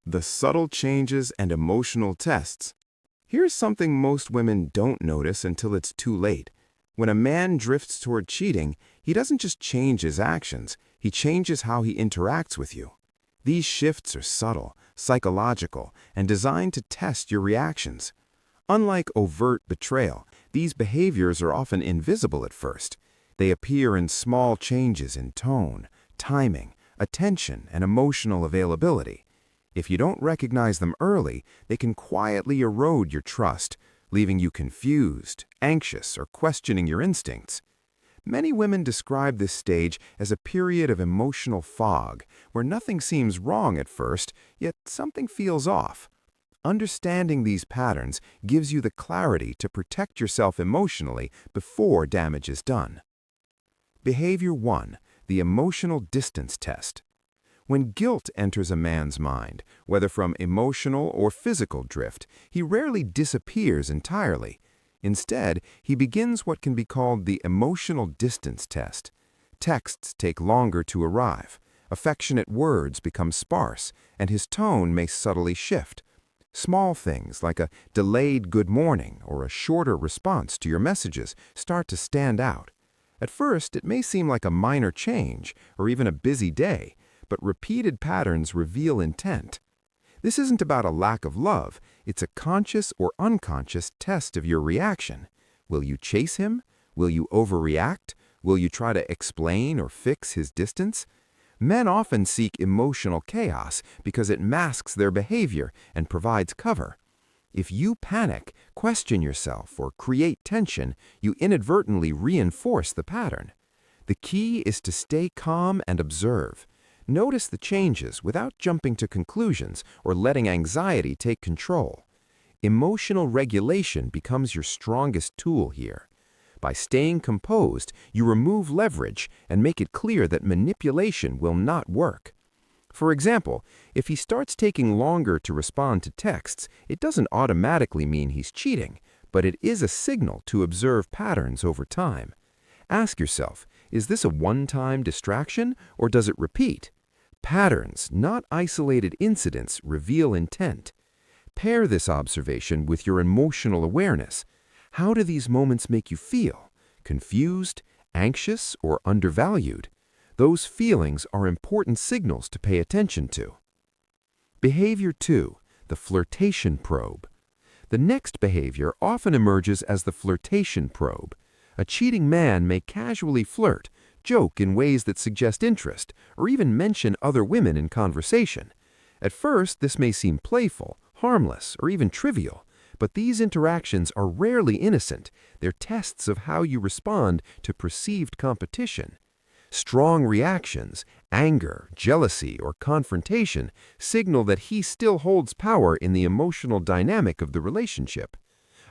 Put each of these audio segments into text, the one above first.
The subtle changes and emotional tests. Here's something most women don't notice until it's too late. When a man drifts toward cheating, he doesn't just change his actions, he changes how he interacts with you. These shifts are subtle, psychological, and designed to test your reactions. Unlike overt betrayal, these behaviors are often invisible at first. They appear in small changes in tone, timing, attention, and emotional availability. If you don't recognize them early, they can quietly erode your trust, leaving you confused, anxious, or questioning your instincts. Many women describe this stage as a period of emotional fog, where nothing seems wrong at first, yet something feels off. Understanding these patterns gives you the clarity to protect yourself emotionally before damage is done. Behavior 1. The emotional distance test. When guilt enters a man's mind, whether from emotional or physical drift, he rarely disappears entirely. Instead, he begins what can be called the emotional distance test. Texts take longer to arrive, affectionate words become sparse, and his tone may subtly shift. Small things like a delayed good morning or a shorter response to your messages start to stand out. At first, it may seem like a minor change or even a busy day, but repeated patterns reveal intent. This isn't about a lack of love, it's a conscious or unconscious test of your reaction. Will you chase him? Will you overreact? Will you try to explain or fix his distance? Men often seek emotional chaos because it masks their behavior and provides cover. If you panic, question yourself, or create tension, you inadvertently reinforce the pattern. The key is to stay calm and observe. Notice the changes without jumping to conclusions or letting anxiety take control. Emotional regulation becomes your strongest tool here. By staying composed, you remove leverage and make it clear that manipulation will not work. For example, if he starts taking longer to respond to texts, it doesn't automatically mean he's cheating, but it is a signal to observe patterns over time. Ask yourself, is this a one-time distraction or does it repeat? Patterns, not isolated incidents, reveal intent. Pair this observation with your emotional awareness. How do these moments make you feel? Confused, anxious, or undervalued? Those feelings are important signals to pay attention to. Behavior 2. The Flirtation Probe. The next behavior often emerges as the flirtation probe. A cheating man may casually flirt, joke in ways that suggest interest, or even mention other women in conversation. At first, this may seem playful, harmless, or even trivial, but these interactions are rarely innocent. They're tests of how you respond to perceived competition. Strong reactions, anger, jealousy, or confrontation signal that he still holds power in the emotional dynamic of the relationship.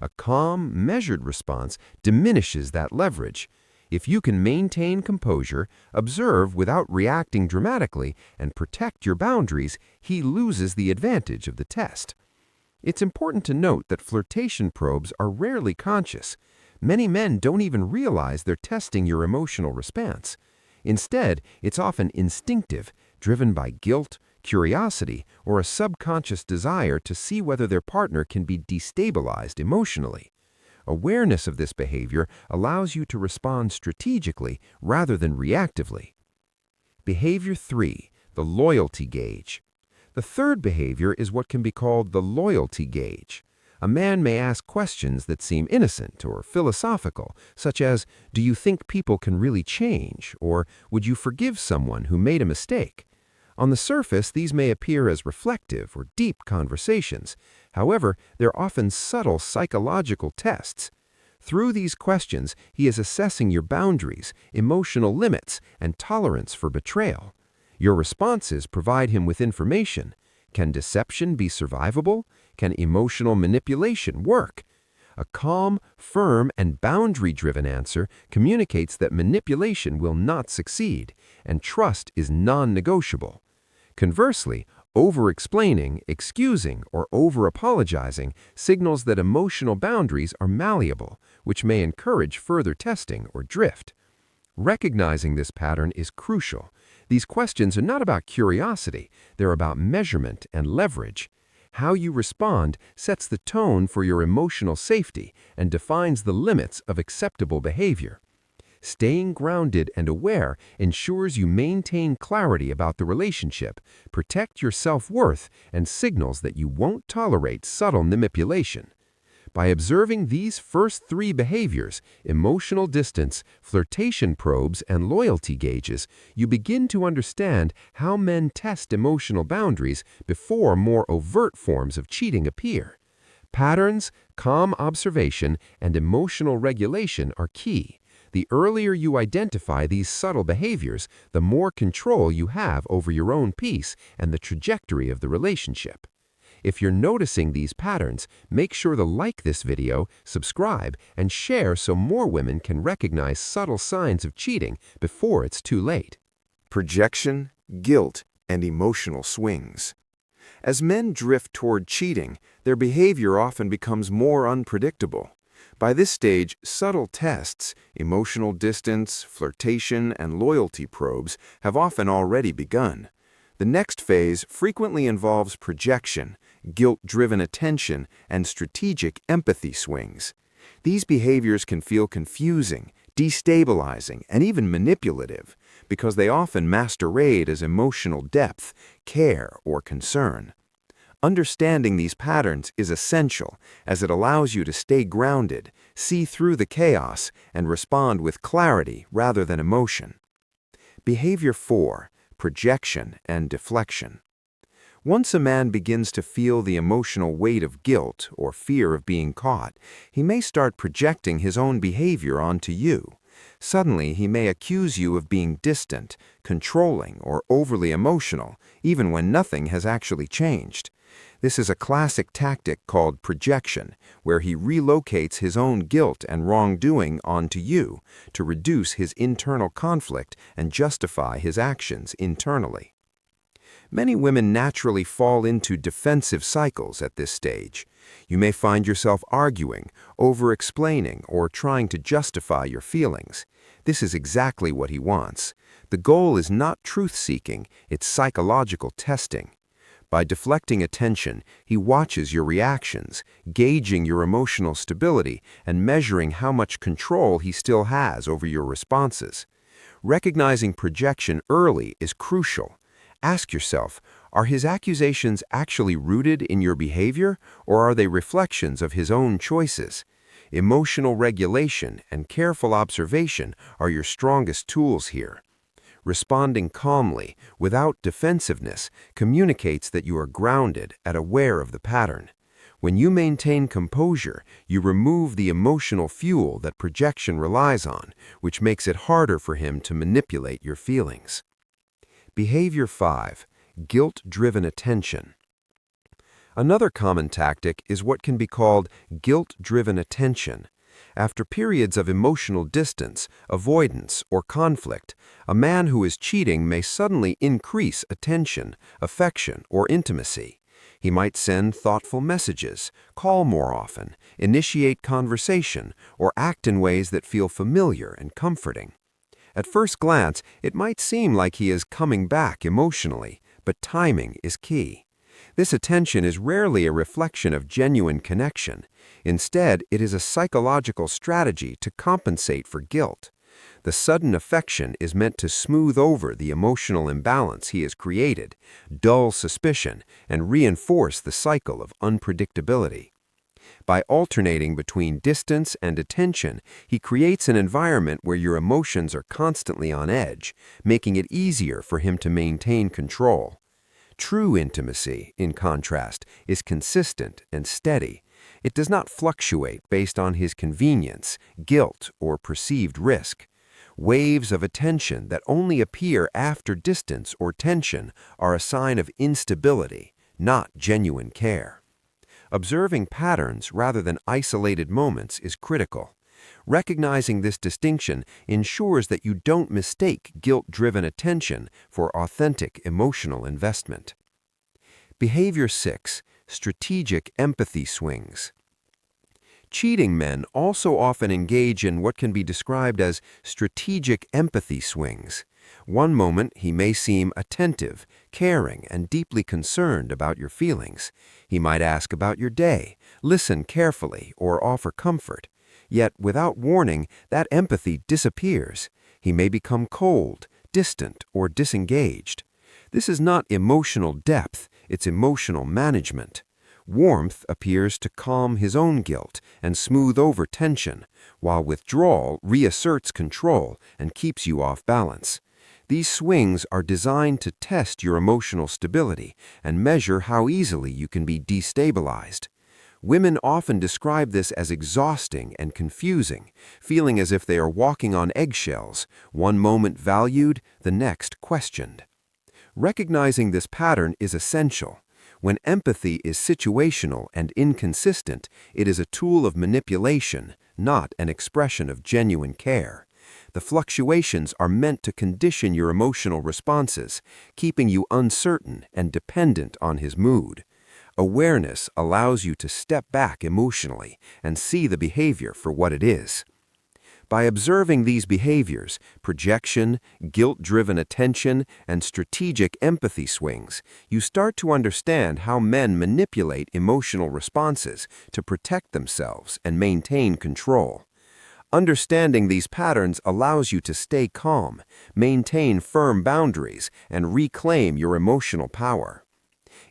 A calm, measured response diminishes that leverage. If you can maintain composure, observe without reacting dramatically, and protect your boundaries, he loses the advantage of the test. It's important to note that flirtation probes are rarely conscious. Many men don't even realize they're testing your emotional response. Instead, it's often instinctive, driven by guilt, curiosity, or a subconscious desire to see whether their partner can be destabilized emotionally. Awareness of this behavior allows you to respond strategically rather than reactively. Behavior 3. The Loyalty Gauge. The third behavior is what can be called the loyalty gauge. A man may ask questions that seem innocent or philosophical, such as, "Do you think people can really change?" or "Would you forgive someone who made a mistake?" On the surface, these may appear as reflective or deep conversations. However, they're often subtle psychological tests. Through these questions, he is assessing your boundaries, emotional limits, and tolerance for betrayal. Your responses provide him with information. Can deception be survivable? Can emotional manipulation work? A calm, firm, and boundary-driven answer communicates that manipulation will not succeed, and trust is non-negotiable. Conversely, over-explaining, excusing, or over-apologizing signals that emotional boundaries are malleable, which may encourage further testing or drift. Recognizing this pattern is crucial. These questions are not about curiosity, they're about measurement and leverage. How you respond sets the tone for your emotional safety and defines the limits of acceptable behavior. Staying grounded and aware ensures you maintain clarity about the relationship, protect your self-worth, and signals that you won't tolerate subtle manipulation. By observing these first three behaviors, emotional distance, flirtation probes, and loyalty gauges, you begin to understand how men test emotional boundaries before more overt forms of cheating appear. Patterns, calm observation, and emotional regulation are key. The earlier you identify these subtle behaviors, the more control you have over your own peace and the trajectory of the relationship. If you're noticing these patterns, make sure to like this video, subscribe, and share so more women can recognize subtle signs of cheating before it's too late. Projection, guilt, and emotional swings. As men drift toward cheating, their behavior often becomes more unpredictable. By this stage, subtle tests, emotional distance, flirtation, and loyalty probes have often already begun. The next phase frequently involves projection, guilt-driven attention, and strategic empathy swings. These behaviors can feel confusing, destabilizing, and even manipulative because they often masquerade as emotional depth, care, or concern. Understanding these patterns is essential as it allows you to stay grounded, see through the chaos, and respond with clarity rather than emotion. Behavior 4. Projection and deflection. Once a man begins to feel the emotional weight of guilt or fear of being caught, he may start projecting his own behavior onto you. Suddenly, he may accuse you of being distant, controlling, or overly emotional, even when nothing has actually changed. This is a classic tactic called projection, where he relocates his own guilt and wrongdoing onto you to reduce his internal conflict and justify his actions internally. Many women naturally fall into defensive cycles at this stage. You may find yourself arguing, over-explaining, or trying to justify your feelings. This is exactly what he wants. The goal is not truth-seeking, it's psychological testing. By deflecting attention, he watches your reactions, gauging your emotional stability and measuring how much control he still has over your responses. Recognizing projection early is crucial. Ask yourself, are his accusations actually rooted in your behavior, or are they reflections of his own choices? Emotional regulation and careful observation are your strongest tools here. Responding calmly, without defensiveness, communicates that you are grounded and aware of the pattern. When you maintain composure, you remove the emotional fuel that projection relies on, which makes it harder for him to manipulate your feelings. Behavior 5. Guilt-driven attention. Another common tactic is what can be called guilt-driven attention. After periods of emotional distance, avoidance, or conflict, a man who is cheating may suddenly increase attention, affection, or intimacy. He might send thoughtful messages, call more often, initiate conversation, or act in ways that feel familiar and comforting. At first glance, it might seem like he is coming back emotionally, but timing is key. This attention is rarely a reflection of genuine connection. Instead, it is a psychological strategy to compensate for guilt. The sudden affection is meant to smooth over the emotional imbalance he has created, dull suspicion, and reinforce the cycle of unpredictability. By alternating between distance and attention, he creates an environment where your emotions are constantly on edge, making it easier for him to maintain control. True intimacy, in contrast, is consistent and steady. It does not fluctuate based on his convenience, guilt, or perceived risk. Waves of attention that only appear after distance or tension are a sign of instability, not genuine care. Observing patterns rather than isolated moments is critical. Recognizing this distinction ensures that you don't mistake guilt-driven attention for authentic emotional investment. Behavior 6. Strategic empathy swings. Cheating men also often engage in what can be described as strategic empathy swings. One moment, he may seem attentive, caring, and deeply concerned about your feelings. He might ask about your day, listen carefully, or offer comfort. Yet, without warning, that empathy disappears. He may become cold, distant, or disengaged. This is not emotional depth, it's emotional management. Warmth appears to calm his own guilt and smooth over tension, while withdrawal reasserts control and keeps you off balance. These swings are designed to test your emotional stability and measure how easily you can be destabilized. Women often describe this as exhausting and confusing, feeling as if they are walking on eggshells, one moment valued, the next questioned. Recognizing this pattern is essential. When empathy is situational and inconsistent, it is a tool of manipulation, not an expression of genuine care. The fluctuations are meant to condition your emotional responses, keeping you uncertain and dependent on his mood. Awareness allows you to step back emotionally and see the behavior for what it is. By observing these behaviors, projection, guilt-driven attention, and strategic empathy swings, you start to understand how men manipulate emotional responses to protect themselves and maintain control. Understanding these patterns allows you to stay calm, maintain firm boundaries, and reclaim your emotional power.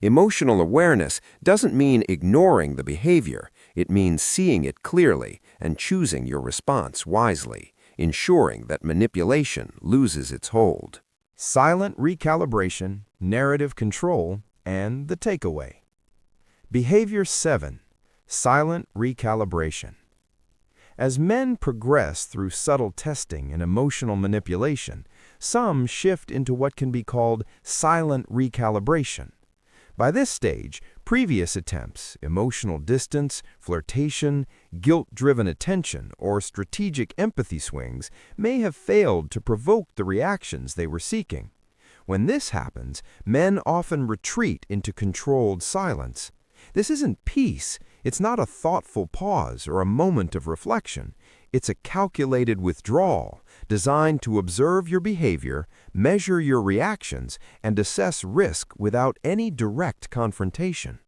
Emotional awareness doesn't mean ignoring the behavior. It means seeing it clearly and choosing your response wisely, ensuring that manipulation loses its hold. Silent recalibration, narrative control, and the takeaway. Behavior 7. Silent recalibration. As men progress through subtle testing and emotional manipulation, some shift into what can be called silent recalibration. By this stage, previous attempts, emotional distance, flirtation, guilt-driven attention, or strategic empathy swings may have failed to provoke the reactions they were seeking. When this happens, men often retreat into controlled silence. This isn't peace. It's not a thoughtful pause or a moment of reflection. It's a calculated withdrawal designed to observe your behavior, measure your reactions, and assess risk without any direct confrontation.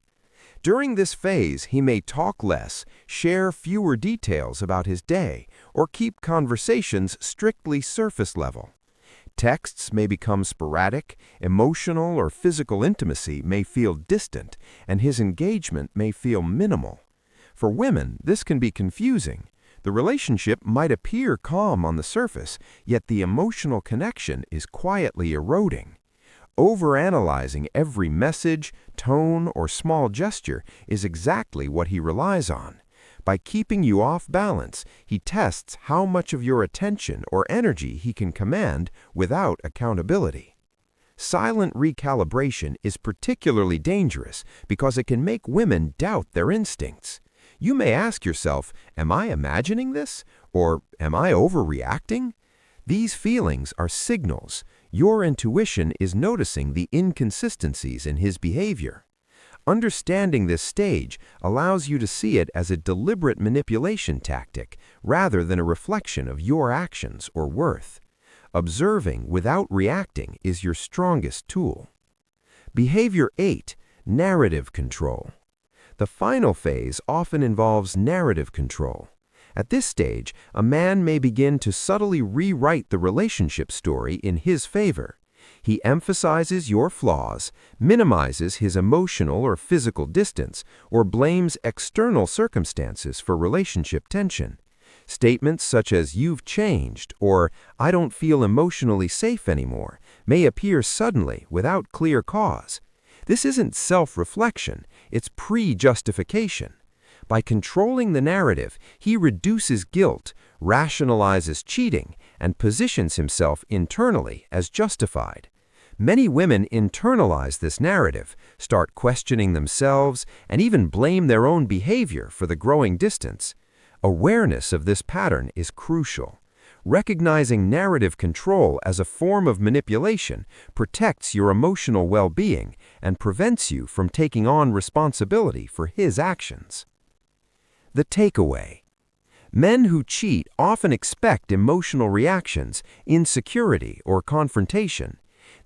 During this phase, he may talk less, share fewer details about his day, or keep conversations strictly surface level. Texts may become sporadic, emotional or physical intimacy may feel distant, and his engagement may feel minimal. For women, this can be confusing. The relationship might appear calm on the surface, yet the emotional connection is quietly eroding. Overanalyzing every message, tone, or small gesture is exactly what he relies on. By keeping you off balance, he tests how much of your attention or energy he can command without accountability. Silent recalibration is particularly dangerous because it can make women doubt their instincts. You may ask yourself, am I imagining this? Or am I overreacting? These feelings are signals. Your intuition is noticing the inconsistencies in his behavior. Understanding this stage allows you to see it as a deliberate manipulation tactic rather than a reflection of your actions or worth. Observing without reacting is your strongest tool. Behavior 8. Narrative control. The final phase often involves narrative control. At this stage, a man may begin to subtly rewrite the relationship story in his favor. He emphasizes your flaws, minimizes his emotional or physical distance, or blames external circumstances for relationship tension. Statements such as "you've changed" or "I don't feel emotionally safe anymore" may appear suddenly without clear cause. This isn't self-reflection, it's pre-justification. By controlling the narrative, he reduces guilt, rationalizes cheating, and positions himself internally as justified. Many women internalize this narrative, start questioning themselves, and even blame their own behavior for the growing distance. Awareness of this pattern is crucial. Recognizing narrative control as a form of manipulation protects your emotional well-being and prevents you from taking on responsibility for his actions. The takeaway. Men who cheat often expect emotional reactions, insecurity, or confrontation.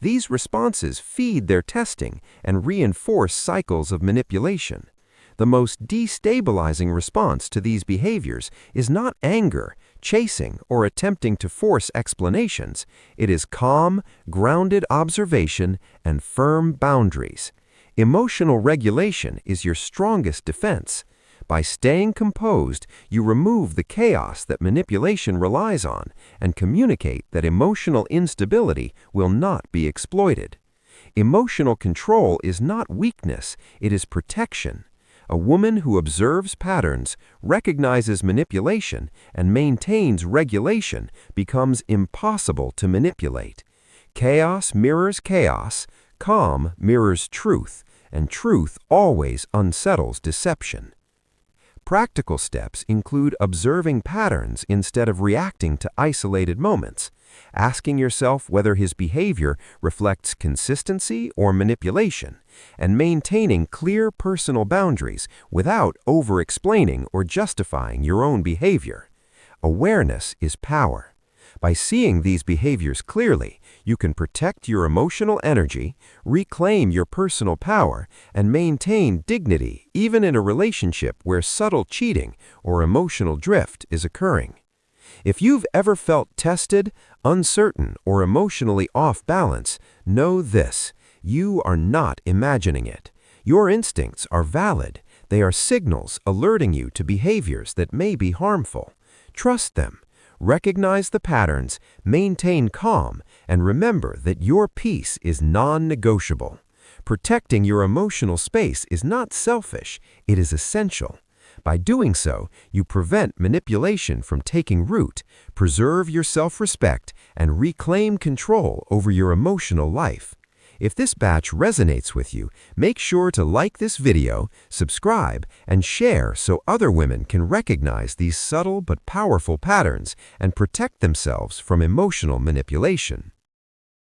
These responses feed their testing and reinforce cycles of manipulation. The most destabilizing response to these behaviors is not anger, chasing, or attempting to force explanations. It is calm, grounded observation and firm boundaries. Emotional regulation is your strongest defense. By staying composed, you remove the chaos that manipulation relies on and communicate that emotional instability will not be exploited. Emotional control is not weakness, it is protection. A woman who observes patterns, recognizes manipulation, and maintains regulation becomes impossible to manipulate. Chaos mirrors chaos, calm mirrors truth, and truth always unsettles deception. Practical steps include observing patterns instead of reacting to isolated moments, asking yourself whether his behavior reflects consistency or manipulation, and maintaining clear personal boundaries without over-explaining or justifying your own behavior. Awareness is power. By seeing these behaviors clearly, you can protect your emotional energy, reclaim your personal power, and maintain dignity even in a relationship where subtle cheating or emotional drift is occurring. If you've ever felt tested, uncertain, or emotionally off balance, know this: you are not imagining it. Your instincts are valid. They are signals alerting you to behaviors that may be harmful. Trust them. Recognize the patterns, maintain calm, and remember that your peace is non-negotiable. Protecting your emotional space is not selfish, it is essential. By doing so, you prevent manipulation from taking root, preserve your self-respect, and reclaim control over your emotional life. If this batch resonates with you, make sure to like this video, subscribe, and share so other women can recognize these subtle but powerful patterns and protect themselves from emotional manipulation.